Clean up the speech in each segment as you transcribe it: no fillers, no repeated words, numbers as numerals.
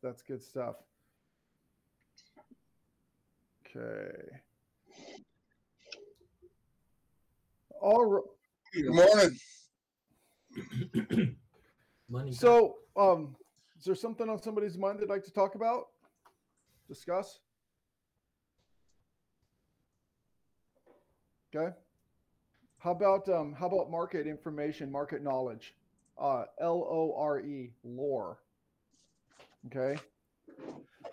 That's good stuff. Okay. All right. Good morning. So, is there something on somebody's mind they'd like to talk about, discuss? Okay. How about market information, market knowledge? LORE, lore. Okay.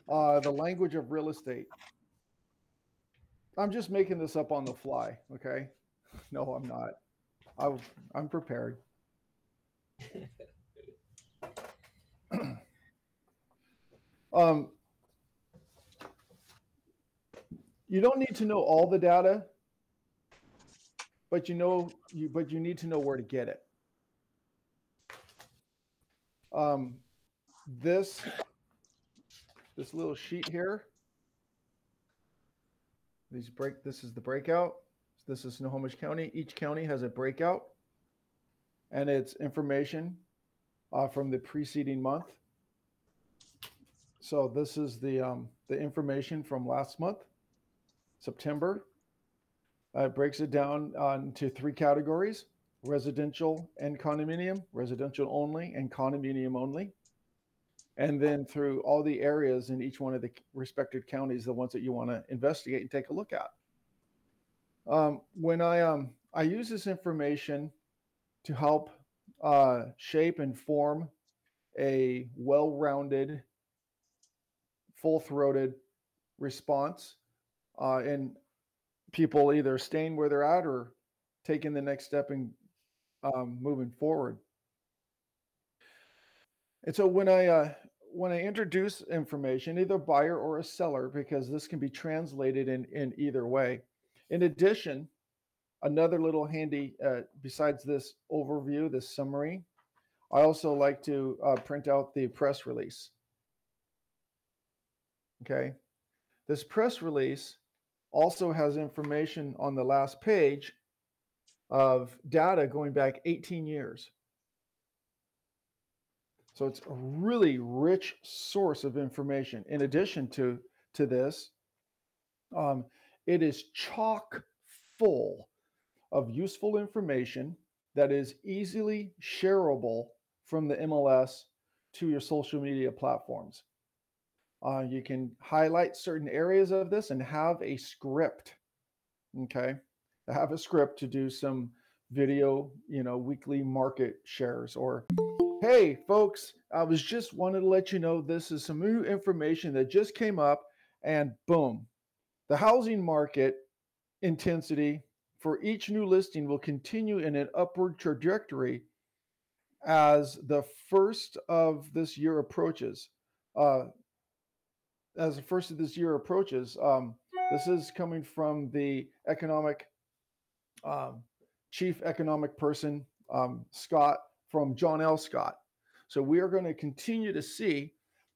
The language of real estate. I'm just making this up on the fly. Okay. No, I'm not. I'm prepared. You don't need to know all the data, but you need to know where to get it. This little sheet here. This is the breakout. This is Snohomish County. Each county has a breakout, and it's information from the preceding month. So this is the information from last month, September. It breaks it down into 3 categories: residential and condominium, residential only, and condominium only. And then through all the areas in each one of the respective counties, the ones that you want to investigate and take a look at. When I use this information to help shape and form a well-rounded, full-throated response in people either staying where they're at or taking the next step and moving forward. And so when I introduce information, either buyer or a seller, because this can be translated in either way. In addition, another little handy, besides this overview, this summary, I also like to print out the press release. Okay. This press release also has information on the last page of data going back 18 years. So it's a really rich source of information. In addition to this, it is chock full of useful information that is easily shareable from the MLS to your social media platforms. You can highlight certain areas of this and have a script. Okay, have a script to do some video, weekly market shares, or hey folks, I was just wanted to let you know this is some new information that just came up, and boom, the housing market intensity for each new listing will continue in an upward trajectory as the first of this year approaches. This is coming from the chief economic person, Scott, from John L. Scott. So we are going to continue to see,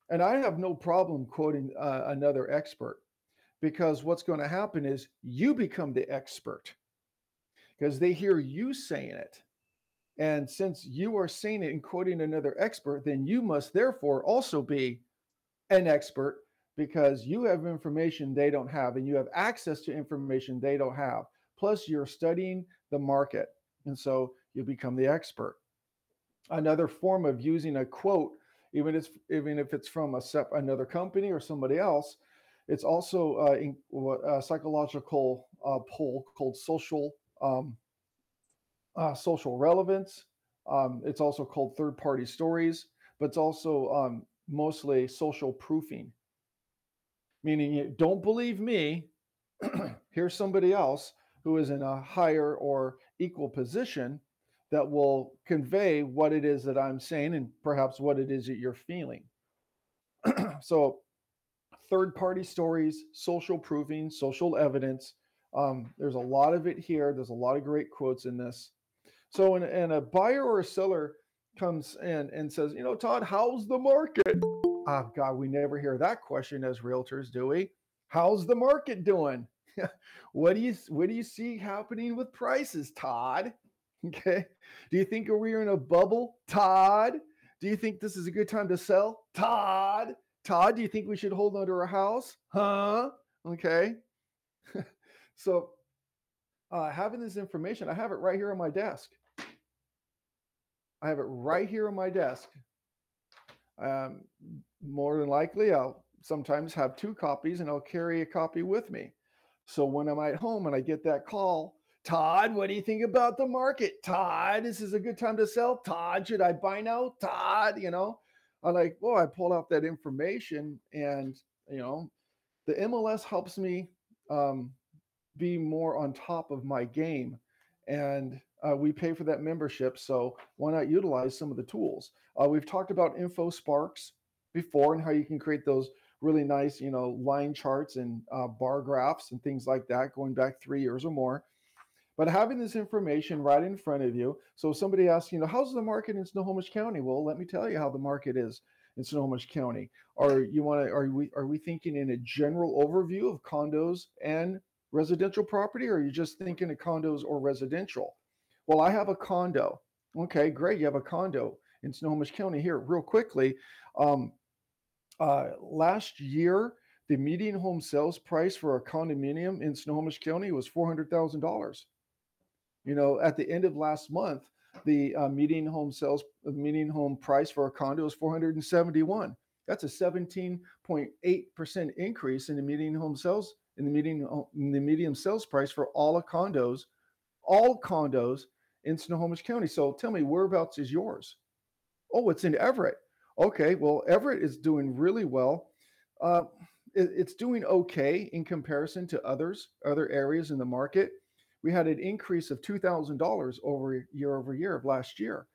and I have no problem quoting another expert, because what's going to happen is you become the expert because they hear you saying it. And since you are saying it and quoting another expert, then you must therefore also be an expert, because you have information they don't have, and you have access to information they don't have. Plus, you're studying the market, and so you become the expert. Another form of using a quote, even if it's from another company or somebody else, it's also a psychological poll called social relevance. It's also called third-party stories, but it's also mostly social proofing, meaning you don't believe me. Here's somebody else who is in a higher or equal position that will convey what it is that I'm saying and perhaps what it is that you're feeling. So third-party stories, social proofing, social evidence. There's a lot of it here. There's a lot of great quotes in this. So when a buyer or a seller comes in and says, Todd, how's the market? Oh, God, we never hear that question as realtors, do we? How's the market doing? What do you see happening with prices, Todd? Okay. Do you think we're in a bubble, Todd? Do you think this is a good time to sell, Todd? Todd, do you think we should hold on to our house? Huh? Okay. So having this information, I have it right here on my desk. I have it right here on my desk. Um, More than likely, I'll sometimes have two copies and I'll carry a copy with me. So when I'm at home and I get that call, Todd, what do you think about the market? Todd, this is a good time to sell. Todd, should I buy now? Todd, I'm like, well, I pull out that information and, you know, the MLS helps me um, be more on top of my game. And we pay for that membership. So why not utilize some of the tools? We've talked about Info Sparks before and how you can create those really nice, line charts and bar graphs and things like that going back 3 years or more. But having this information right in front of you, so if somebody asks, how's the market in Snohomish County? Well, let me tell you how the market is in Snohomish County. Are we thinking in a general overview of condos and residential property, or are you just thinking of condos or residential? Well, I have a condo. Okay, great. You have a condo in Snohomish County. Here, real quickly. Um, Last year, the median home sales price for a condominium in Snohomish County was $400,000. At the end of last month, the median home price for a condo is 471. That's a 17.8% increase in the median home sales in the median sales price for all condos in Snohomish County. So tell me, whereabouts is yours? Oh, it's in Everett. Okay, well, Everett is doing really well. Uh, it's doing okay in comparison to other areas in the market. We had an increase of $2,000 over year of last year.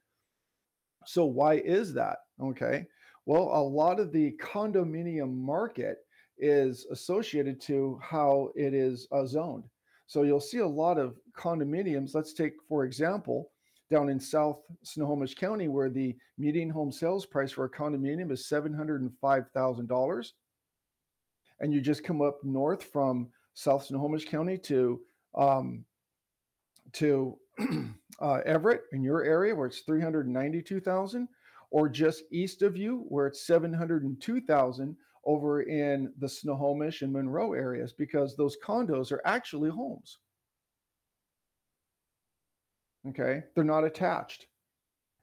So why is that? Okay, well, a lot of the condominium market is associated to how it is zoned. So you'll see a lot of condominiums. Let's take, for example, down in South Snohomish County, where the median home sales price for a condominium is $705,000. And you just come up north from South Snohomish County um, to Everett in your area, where it's 392,000, or just east of you, where it's 702,000 over in the Snohomish and Monroe areas, because those condos are actually homes. Okay, they're not attached.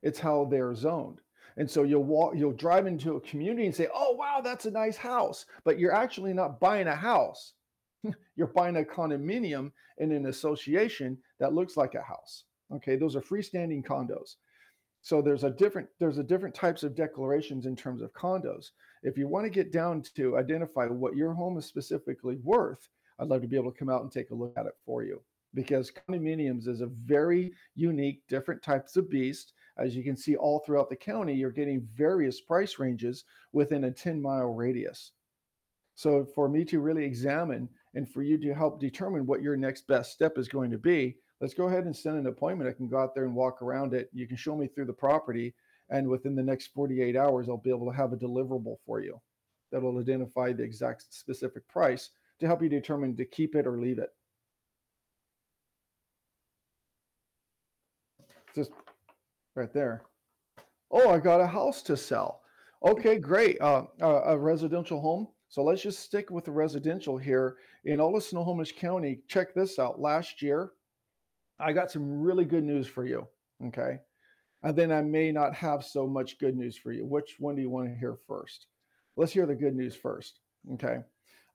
It's how they're zoned. And so you'll drive into a community and say, "Oh, wow, that's a nice house," but you're actually not buying a house. You're buying a condominium in an association that looks like a house. Okay, those are freestanding condos. So there's a different types of declarations in terms of condos. If you want to get down to identify what your home is specifically worth, I'd love to be able to come out and take a look at it for you, because condominiums is a very unique, different types of beast. As you can see all throughout the county, you're getting various price ranges within a 10-mile radius. So for me to really examine and for you to help determine what your next best step is going to be, let's go ahead and set an appointment. I can go out there and walk around it. You can show me through the property, and within the next 48 hours, I'll be able to have a deliverable for you that will identify the exact specific price to help you determine to keep it or leave it. Just right there. Oh, I got a house to sell. Okay, great. A residential home. So let's just stick with the residential here in all of Snohomish County. Check this out. Last year, I got some really good news for you. Okay. And then I may not have so much good news for you. Which one do you want to hear first? Let's hear the good news first. Okay.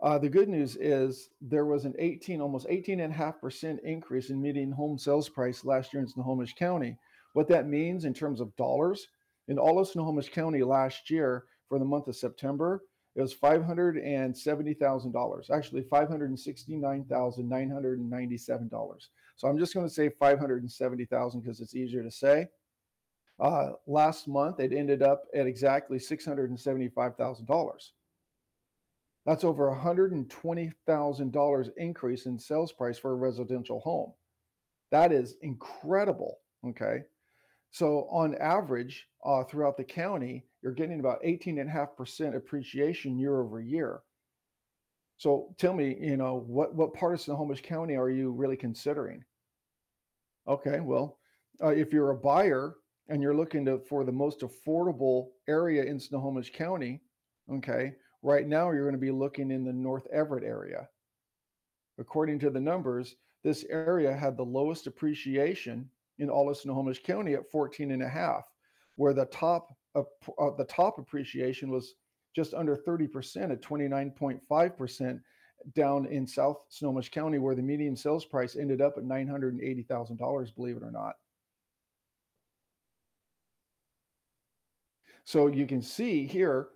The good news is there was almost 18.5% increase in median home sales price last year in Snohomish County. What that means in terms of dollars, in all of Snohomish County last year for the month of September, it was $570,000, actually $569,997. So I'm just going to say 570,000 because it's easier to say. Last month, it ended up at exactly $675,000. That's over $120,000 increase in sales price for a residential home. That is incredible. Okay. So on average, throughout the county, you're getting about 18.5% appreciation year over year. So tell me, what part of Snohomish County are you really considering? Okay, well, if you're a buyer and you're looking for the most affordable area in Snohomish County, okay, Right now, you're going to be looking in the North Everett area. According to the numbers, this area had the lowest appreciation in all of Snohomish County at 14.5, where the top appreciation was just under 30% at 29.5% down in South Snohomish County, where the median sales price ended up at $980,000, believe it or not. So you can see here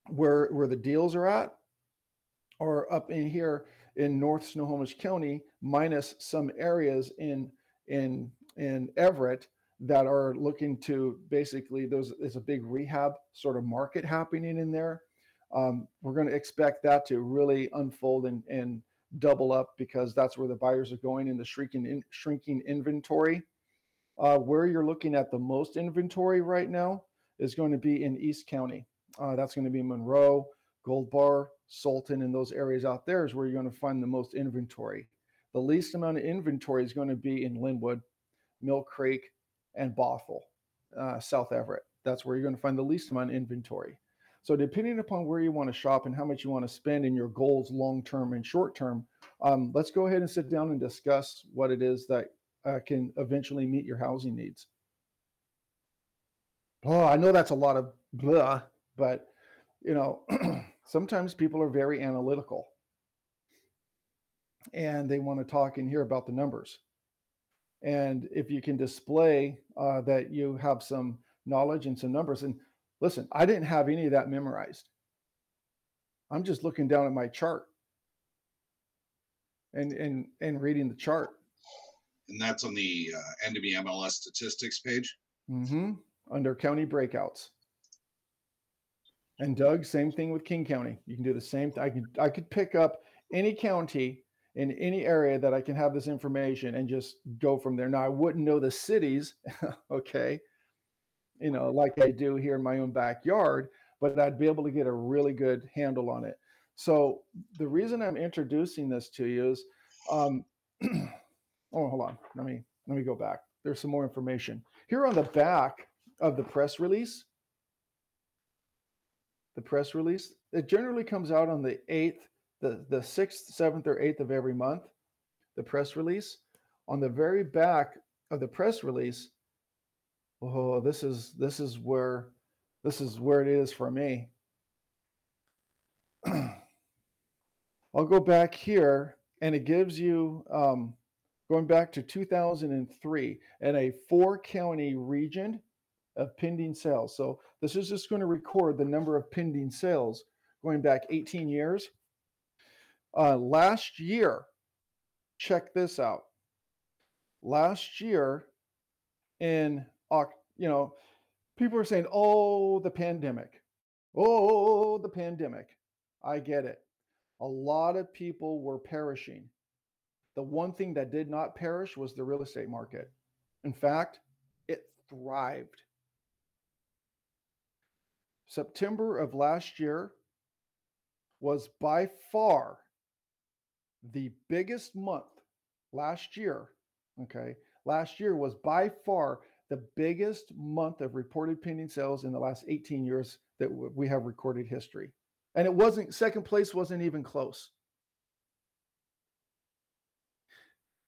where the deals are at, or up in here in North Snohomish County, minus some areas in Everett that are looking to basically, there's a big rehab sort of market happening in there. We're going to expect that to really unfold and double up, because that's where the buyers are going in the shrinking inventory. Where you're looking at the most inventory right now is going to be in East County. That's going to be Monroe, Gold Bar, Sultan, and those areas out there is where you're going to find the most inventory. The least amount of inventory is going to be in Linwood, Mill Creek, and Bothell, South Everett. That's where you're going to find the least amount of inventory. So depending upon where you want to shop and how much you want to spend in your goals, long-term and short-term, let's go ahead and sit down and discuss what it is that can eventually meet your housing needs. Oh, I know that's a lot of blah, but sometimes people are very analytical and they want to talk and hear about the numbers. And if you can display that you have some knowledge and some numbers, and listen, I didn't have any of that memorized. I'm just looking down at my chart and reading the chart. And that's on the NW MLS statistics page. Mm-hmm. Under county breakouts. And Doug, same thing with King County. You can do the same thing. I could pick up any county in any area that I can have this information and just go from there. Now, I wouldn't know the cities, okay, like I do here in my own backyard, but I'd be able to get a really good handle on it. So the reason I'm introducing this to you is, oh, hold on. Let me go back. There's some more information here on the back of the press release. The press release, it generally comes out on the 8th, the 6th, 7th, or 8th of every month. The press release. On the very back of the press release, oh, this is where it is for me. I'll go back here, and it gives you going back to 2003 and a 4-county region of pending sales. So this is just going to record the number of pending sales going back 18 years. Last year, check this out. Last year in, people are saying, oh, the pandemic. Oh, the pandemic. I get it. A lot of people were perishing. The one thing that did not perish was the real estate market. In fact, it thrived. September of last year was by far the biggest month last year. Okay. Last year was by far the biggest month of reported pending sales in the last 18 years that we have recorded history. And it wasn't, second place wasn't even close.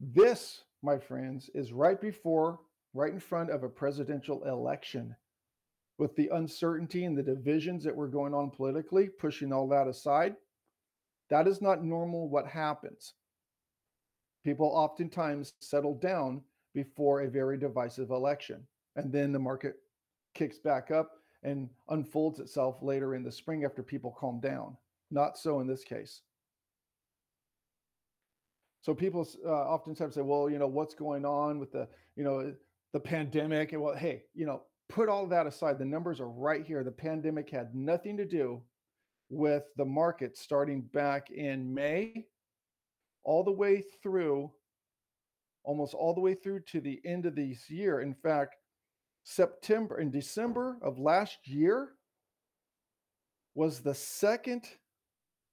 This, my friends, is right in front of a presidential election. With the uncertainty and the divisions that were going on politically, pushing all that aside, that is not normal what happens. People oftentimes settle down before a very divisive election, and then the market kicks back up and unfolds itself later in the spring after people calm down. Not so in this case. So people oftentimes say, well, what's going on with the pandemic? And well, hey, put all that aside. The numbers are right here. The pandemic had nothing to do with the market starting back in May, almost all the way through to the end of this year. In fact, September and December of last year was the second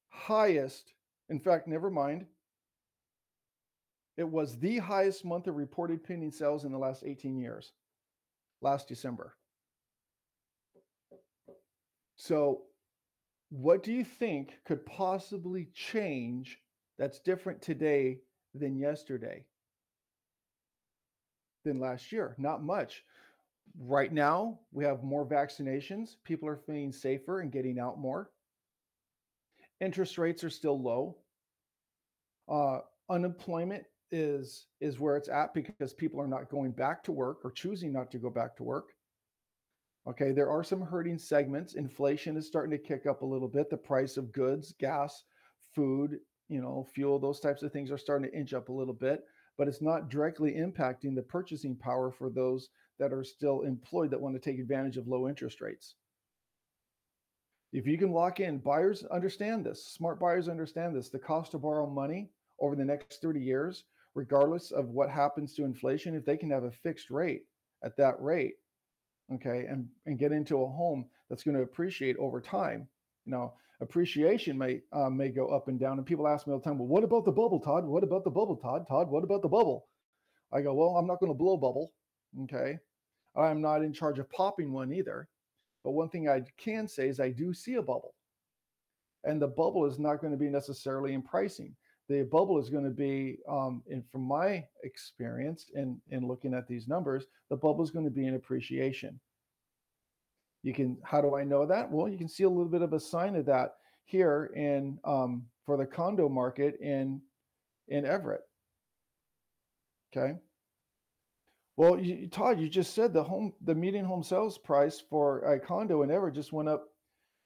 highest. In fact, never mind. It was the highest month of reported pending sales in the last 18 years, last December. So What do you think could possibly change that's different today than yesterday, than last year? Not much. Right now, we have more vaccinations. People are feeling safer and getting out more. Interest rates are still low. Uh, Unemployment is where it's at because people are not going back to work or choosing not to go back to work. Okay, there are some hurting segments. Inflation is starting to kick up a little bit. The price of goods, gas, food, fuel, those types of things are starting to inch up a little bit, but it's not directly impacting the purchasing power for those that are still employed that want to take advantage of low interest rates. If you can lock in, buyers understand this. Smart buyers understand this. The cost to borrow money over the next 30 years, regardless of what happens to inflation, if they can have a fixed rate at that rate, okay, and get into a home that's going to appreciate over time. Appreciation may go up and down. And people ask me all the time, well, what about the bubble, Todd? What about the bubble, Todd? Todd, what about the bubble? I go, well, I'm not going to blow a bubble. Okay. I'm not in charge of popping one either. But one thing I can say is I do see a bubble. And the bubble is not going to be necessarily in pricing. The bubble is going to be, from my experience in looking at these numbers, the bubble is going to be in appreciation. How do I know that? Well, you can see a little bit of a sign of that here for the condo market in Everett. Okay. Well, Todd, you just said the median home sales price for a condo in Everett just went up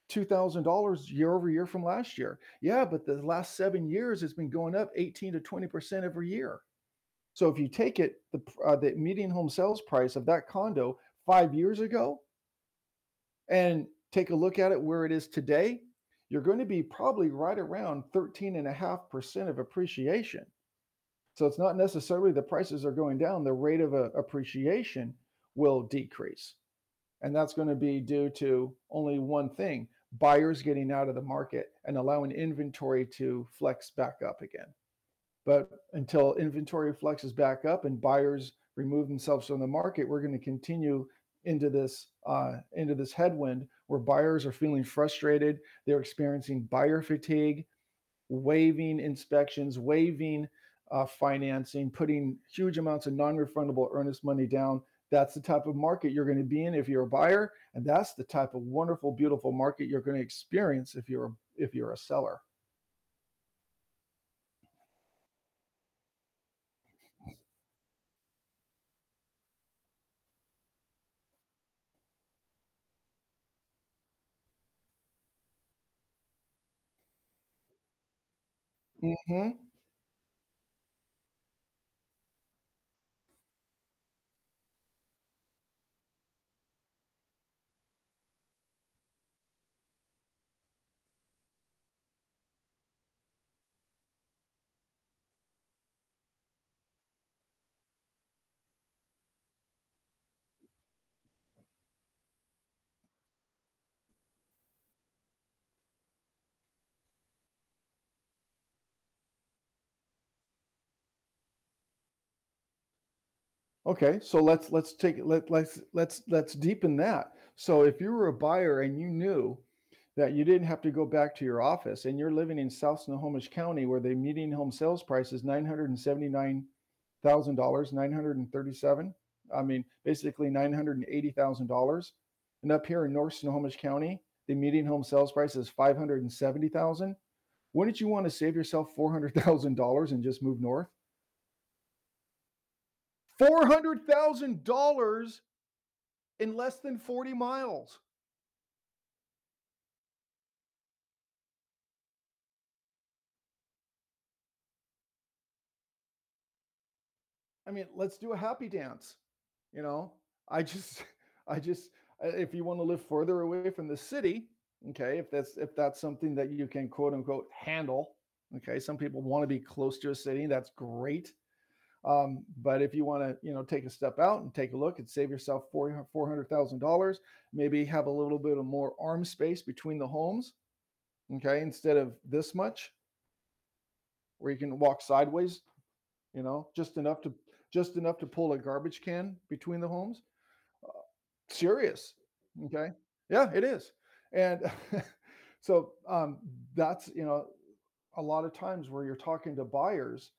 $2,000 year over year from last year. Yeah, but the last 7 years it's been going up 18 to 20% every year. So if you take it, the median home sales price of that condo 5 years ago, and take a look at it where it is today, you're going to be probably right around 13.5% of appreciation. So it's not necessarily the prices are going down, the rate of appreciation will decrease. And that's going to be due to only one thing: buyers getting out of the market and allowing inventory to flex back up again. But until inventory flexes back up and buyers remove themselves from the market, we're going to continue into this headwind where buyers are feeling frustrated. They're experiencing buyer fatigue, waiving inspections, waiving financing, putting huge amounts of non-refundable earnest money down. That's the type of market you're going to be in if you're a buyer, and that's the type of wonderful, beautiful market you're going to experience if you're a seller. Mm-hmm. Okay, so let's take it. Let's deepen that. So if you were a buyer and you knew that you didn't have to go back to your office and you're living in South Snohomish County where the median home sales price is $979,000, 937. I mean, basically $980,000. And up here in North Snohomish County, the median home sales price is $570,000. Wouldn't you want to save yourself $400,000 and just move north? $400,000 in less than 40 miles. I mean, let's do a happy dance. You know, I just, I just, if you want to live further away from the city, okay, if that's something that you can quote unquote handle, okay. Some people want to be close to a city. That's great. But if you want to, take a step out and take a look and save yourself $400,000, maybe have a little bit of more arm space between the homes, okay, instead of this much, where you can walk sideways, just enough to pull a garbage can between the homes. Serious. Okay. Yeah, it is. And So that's, a lot of times where you're talking to buyers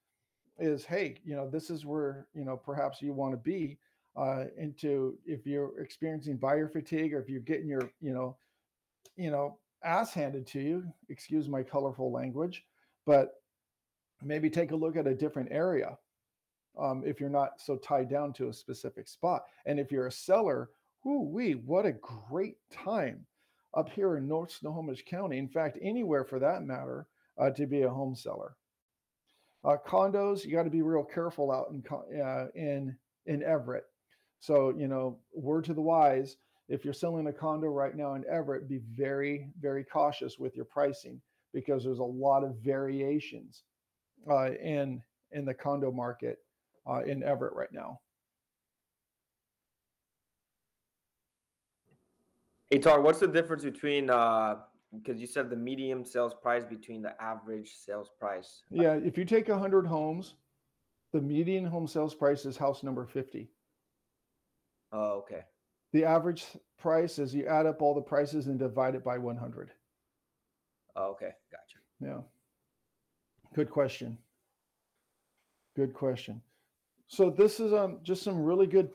is, hey, this is where, perhaps you want to be into, if you're experiencing buyer fatigue, or if you're getting your, ass handed to you, excuse my colorful language, but maybe take a look at a different area if you're not so tied down to a specific spot. And if you're a seller, what a great time up here in North Snohomish County. In fact, anywhere for that matter, to be a home seller. Condos, you got to be real careful out in Everett. So, word to the wise, if you're selling a condo right now in Everett, be very, very cautious with your pricing, because there's a lot of variations in the condo market in Everett right now. Hey, Tar, what's the difference between, because you said the medium sales price between the average sales price? Yeah, if you take 100 homes, the median home sales price is house number 50. Oh, okay. The average price is you add up all the prices and divide it by 100. Oh, okay, gotcha. Yeah. Good question. Good question. So this is just some really good,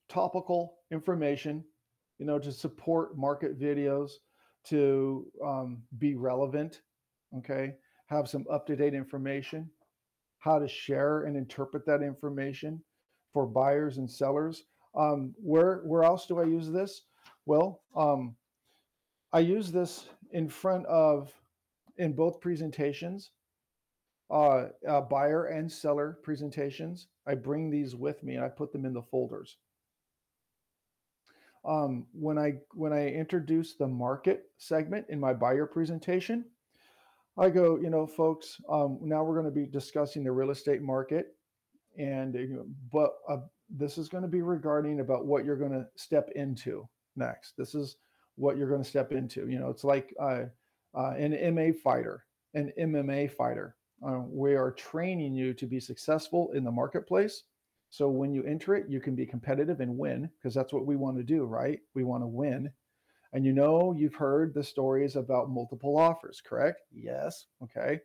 topical information, to support market videos, to be relevant, okay? Have some up-to-date information, how to share and interpret that information for buyers and sellers. Where else do I use this? Well, I use this in both presentations, buyer and seller presentations. I bring these with me and I put them in the folders. When I introduce the market segment in my buyer presentation, I go, folks, now we're going to be discussing the real estate market, but this is going to be regarding about what you're going to step into next. This is what you're going to step into. It's like an MMA fighter. We are training you to be successful in the marketplace. So when you enter it, you can be competitive and win, because that's what we want to do, right? We want to win. And you've heard the stories about multiple offers, correct? Yes. Okay.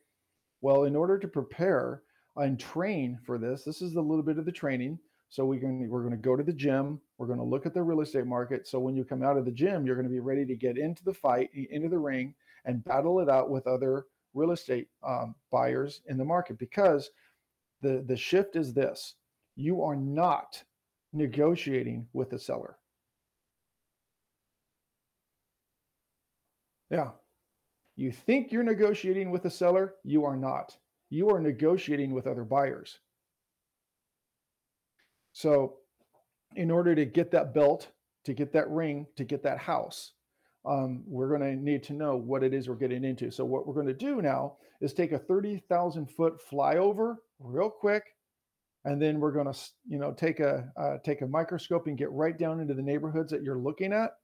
Well, in order to prepare and train for this is a little bit of the training. So we're going to go to the gym. We're going to look at the real estate market. So when you come out of the gym, you're going to be ready to get into the fight, into the ring, and battle it out with other real estate buyers in the market. Because the shift is this: you are not negotiating with the seller. Yeah. You think you're negotiating with the seller, you are not. You are negotiating with other buyers. So in order to get that belt, to get that ring, to get that house, we're going to need to know what it is we're getting into. So what we're going to do now is take a 30,000 foot flyover real quick. And then we're going to, take a microscope and get right down into the neighborhoods that you're looking at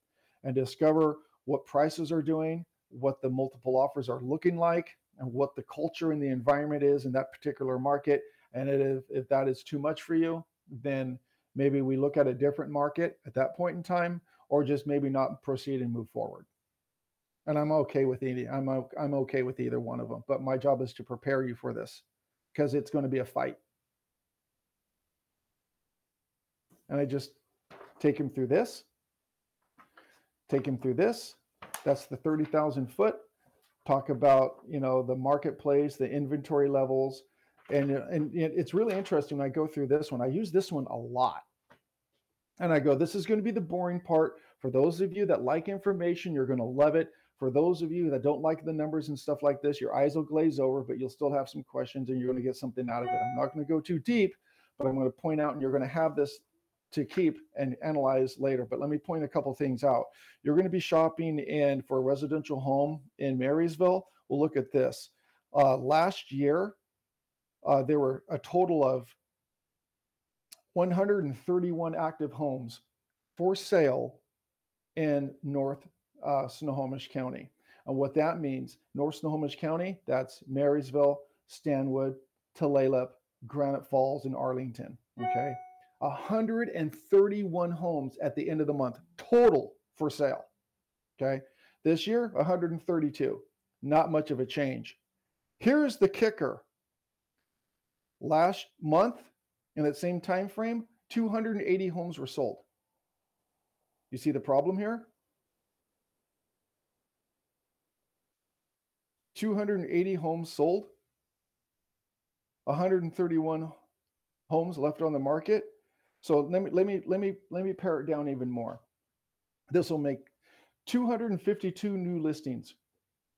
and discover what prices are doing, what the multiple offers are looking like, and what the culture and the environment is in that particular market. And if that is too much for you, then maybe we look at a different market at that point in time, or just maybe not proceed and move forward. And I'm okay with I'm okay with either one of them. But my job is to prepare you for this, because it's going to be a fight. And I just take him through this. That's the 30,000 foot. Talk about, the marketplace, the inventory levels. And it's really interesting when I go through this one. I use this one a lot. And I go, this is going to be the boring part. For those of you that like information, you're going to love it. For those of you that don't like the numbers and stuff like this, your eyes will glaze over, but you'll still have some questions and you're going to get something out of it. I'm not going to go too deep, but I'm going to point out, and you're going to have this to keep and analyze later. But let me point a couple things out. You're going to be shopping for a residential home in Marysville. We'll look at this. Last year, there were a total of 131 active homes for sale in North Snohomish County. And what that means, North Snohomish County, that's Marysville, Stanwood, Tulalip, Granite Falls, and Arlington. Okay. 131 homes at the end of the month total for sale. Okay. This year, 132. Not much of a change. Here's the kicker. Last month, in that same time frame, 280 homes were sold. You see the problem here? 280 homes sold, 131 homes left on the market. So let me pare it down even more. This will make 252 new listings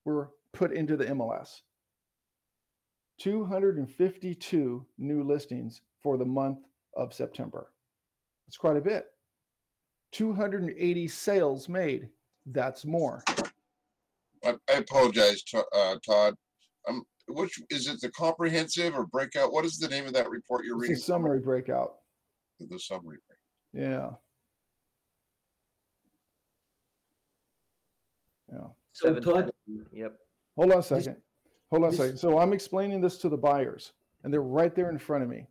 were put into the MLS. 252 new listings for the month of September. That's quite a bit. 280 sales made. That's more. I apologize, Todd. Which is it? The comprehensive or breakout? What is the name of that report you're reading? It's a summary breakout. The summary. Yeah. Yeah. So 710. Todd, Yep. Hold on a second. Hold on a this- second. So I'm explaining this to the buyers, and they're right there in front of me.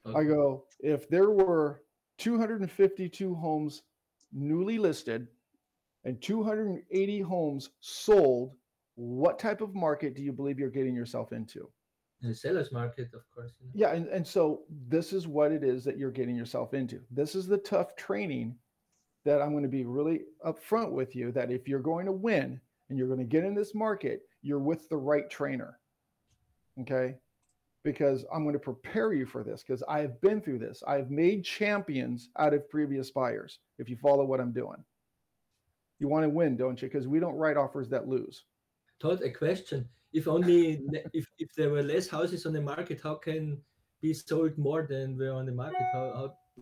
I okay. go, if there were 252 homes newly listed and 280 homes sold, what type of market do you believe you're getting yourself into? The seller's market, of course. Yeah, and so this is what it is that you're getting yourself into. This is the tough training that I'm going to be really upfront with you, that if you're going to win and you're going to get in this market, you're with the right trainer. Okay? Because I'm going to prepare you for this, because I have been through this. I've made champions out of previous buyers, if you follow what I'm doing. You want to win, don't you? Because we don't write offers that lose. Todd, a question. If there were less houses on the market, how can be sold more than were on the market?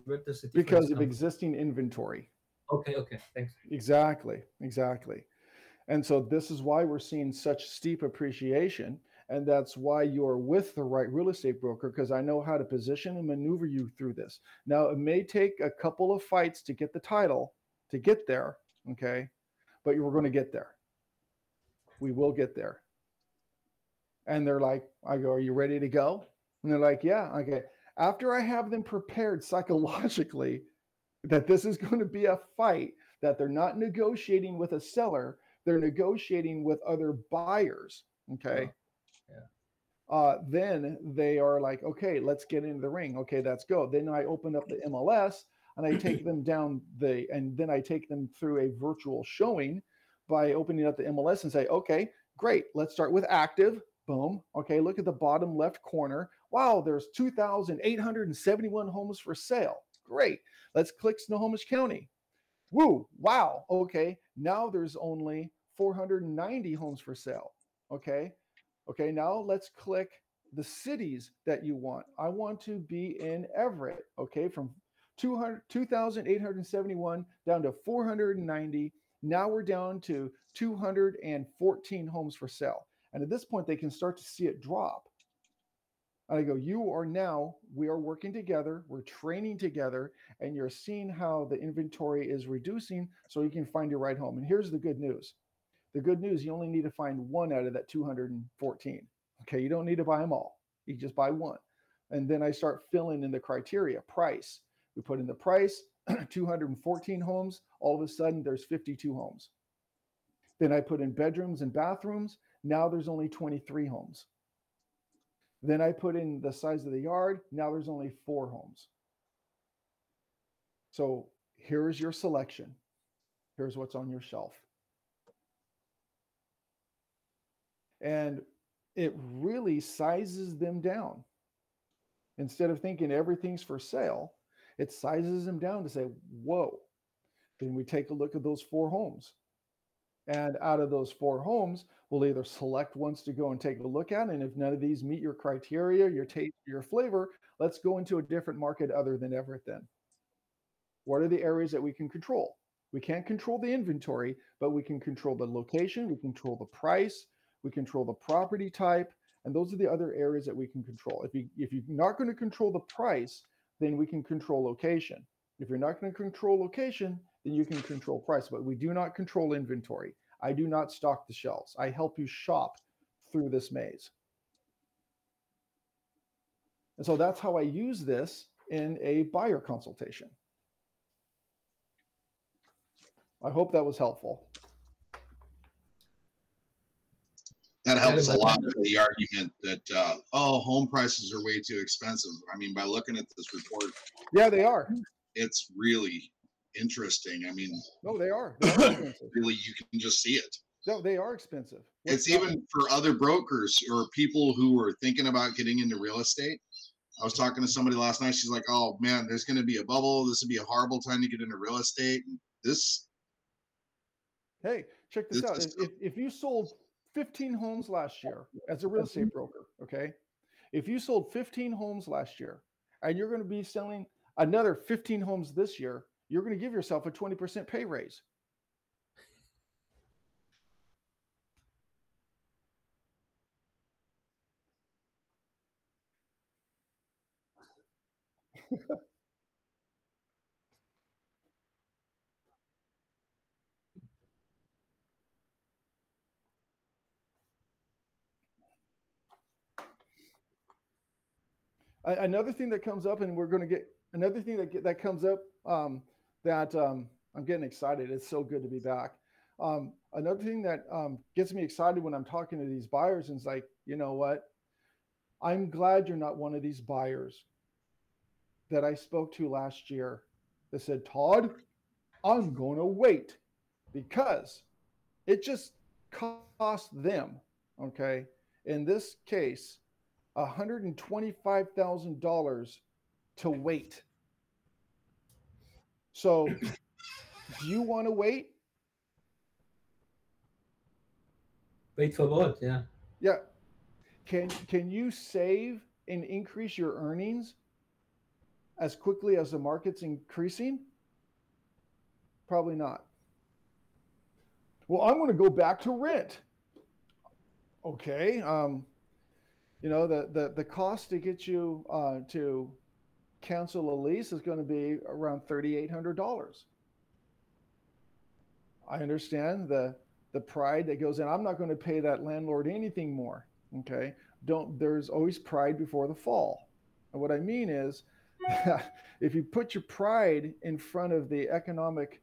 Where does the difference Because of come from? existing inventory. Okay, thanks. Exactly. And so this is why we're seeing such steep appreciation. And that's why you're with the right real estate broker, because I know how to position and maneuver you through this. Now, it may take a couple of fights to get the title, to get there, okay? But we're going to get there. We will get there. And they're like, I go, are you ready to go? And they're like, yeah, okay. After I have them prepared psychologically that this is going to be a fight, that they're not negotiating with a seller, they're negotiating with other buyers, okay? Then they are like, okay, let's get into the ring. Okay, let's go. Then I open up the MLS and I take them down and then I take them through a virtual showing by opening up the MLS and say, okay, great. Let's start with active. Boom. Okay, look at the bottom left corner. Wow, there's 2,871 homes for sale. Great. Let's click Snohomish County. Woo, wow. Okay, now there's only 490 homes for sale. Okay, now let's click the cities that you want. I want to be in Everett. Okay, from 2,871 down to 490. Now we're down to 214 homes for sale. And at this point, they can start to see it drop. And I go, we are working together, we're training together, and you're seeing how the inventory is reducing so you can find your right home. And here's the good news. The good news, you only need to find one out of that 214. Okay, you don't need to buy them all. You just buy one. And then I start filling in the criteria. Price. We put in the price, 214 homes. All of a sudden, there's 52 homes. Then I put in bedrooms and bathrooms. Now there's only 23 homes. Then I put in the size of the yard. Now there's only 4 homes. So here's your selection. Here's what's on your shelf. And it really sizes them down. Instead of thinking everything's for sale, it sizes them down to say, whoa. Then we take a look at those 4 homes. And out of those 4 homes, we'll either select ones to go and take a look at. And if none of these meet your criteria, your taste, your flavor, let's go into a different market other than Everett then. What are the areas that we can control? We can't control the inventory, but we can control the location, we control the price, we control the property type, and those are the other areas that we can control. If you're not going to control the price, then we can control location. If you're not going to control location, then you can control price, but we do not control inventory. I do not stock the shelves. I help you shop through this maze. And so that's how I use this in a buyer consultation. I hope that was helpful. That helps a lot with the argument that, home prices are way too expensive. I mean, by looking at this report, Yeah, they are. it's really interesting. I mean, No, they are. They are expensive. really, you can just see it. No, they are expensive. It's even for other brokers or people who are thinking about getting into real estate. I was talking to somebody last night. She's like, "Oh man, there's going to be a bubble. This would be a horrible time to get into real estate." And this, Hey, check this out. If you sold 15 homes last year as a real estate broker, okay? If you sold 15 homes last year and you're going to be selling another 15 homes this year, you're going to give yourself a 20% pay raise. Another thing that comes up, and we're going to get another thing that comes up that I'm getting excited. It's so good to be back. Another thing that gets me excited when I'm talking to these buyers is like, you know what? I'm glad you're not one of these buyers that I spoke to last year that said, Todd, I'm going to wait because it just cost them, okay? In this case, $125,000 to wait. So do you want to wait? Wait for what? Yeah. Yeah. Can you save and increase your earnings as quickly as the market's increasing? Probably not. Well, I'm going to go back to rent. Okay. You know, the cost to get you to cancel a lease is going to be around $3,800. I understand the pride that goes in. I'm not going to pay that landlord anything more. Okay. There's always pride before the fall. And what I mean is, if you put your pride in front of the economic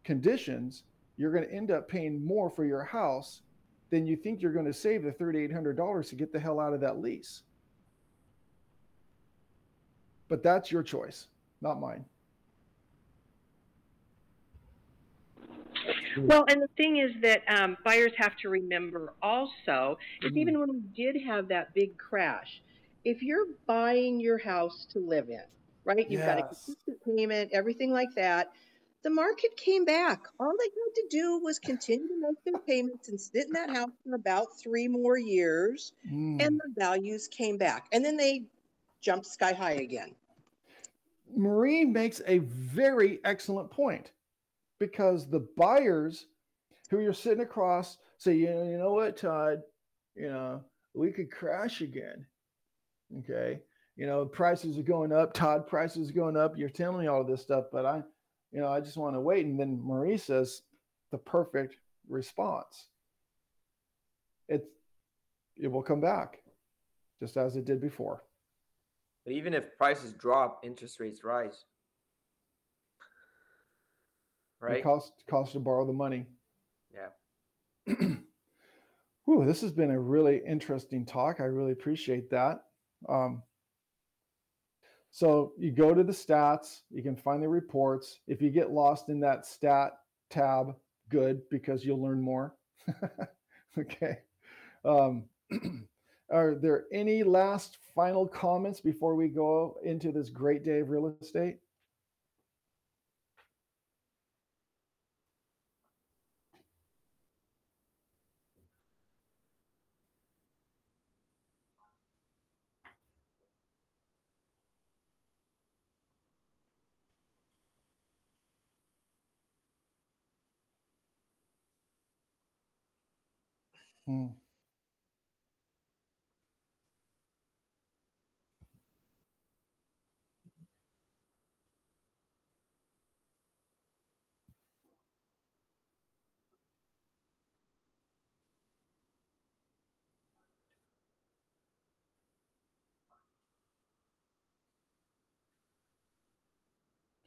conditions, you're going to end up paying more for your house than you think you're going to save the $3,800 to get the hell out of that lease. But that's your choice, not mine. Well, and the thing is that buyers have to remember also is even when we did have that big crash, if you're buying your house to live in, right? You've got a consistent payment, everything like that. The market came back. All they had to do was continue to make their payments and sit in that house for about 3 more years, and the values came back. And then they jumped sky high again. Marie makes a very excellent point, because the buyers who you're sitting across say, you know what, Todd, we could crash again. Okay. Prices are going up. Todd, prices are going up. You're telling me all of this stuff, but I just want to wait. And then Marie says the perfect response. It will come back just as it did before. But even if prices drop, interest rates rise. Right? It costs to borrow the money. Yeah. Whew, this has been a really interesting talk. I really appreciate that. So you go to the stats, you can find the reports. If you get lost in that stat tab, good, because you'll learn more. Okay. Are there any last final comments before we go into this great day of real estate? Hmm. –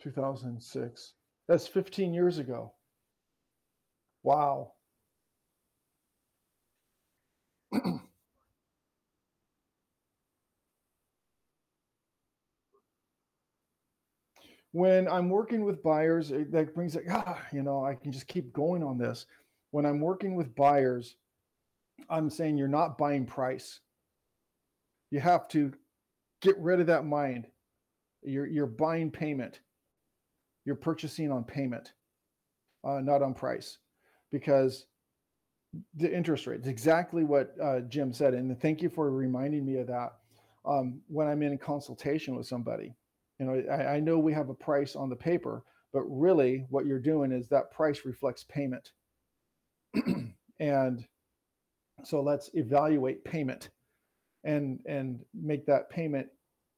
2006. That's 15 years ago. Wow. When I'm working with buyers, that brings like, I can just keep going on this. When I'm working with buyers, I'm saying you're not buying price. You have to get rid of that mind. You're buying payment. You're purchasing on payment, not on price, because the interest rate is exactly what Jim said. And thank you for reminding me of that. When I'm in consultation with somebody, I know we have a price on the paper, but really what you're doing is that price reflects payment. And so let's evaluate payment and make that payment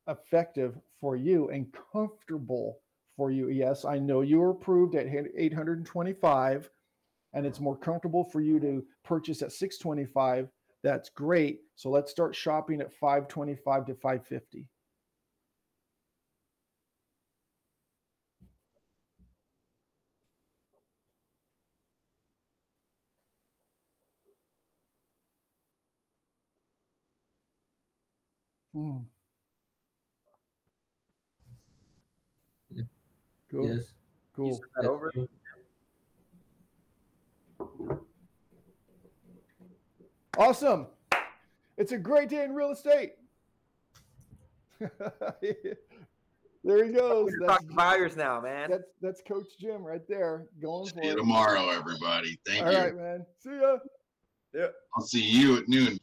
effective for you and comfortable for you. Yes, I know you were approved at 825 and it's more comfortable for you to purchase at 625. That's great. So let's start shopping at 525 to 550. Cool. Yes. You Cool. sent that over? Awesome. It's a great day in real estate. There he goes. We're talking buyers now, man. That's Coach Jim right there going See for you it. tomorrow, everybody. Thank All you. right, man. See ya. Yeah. I'll see you at noon.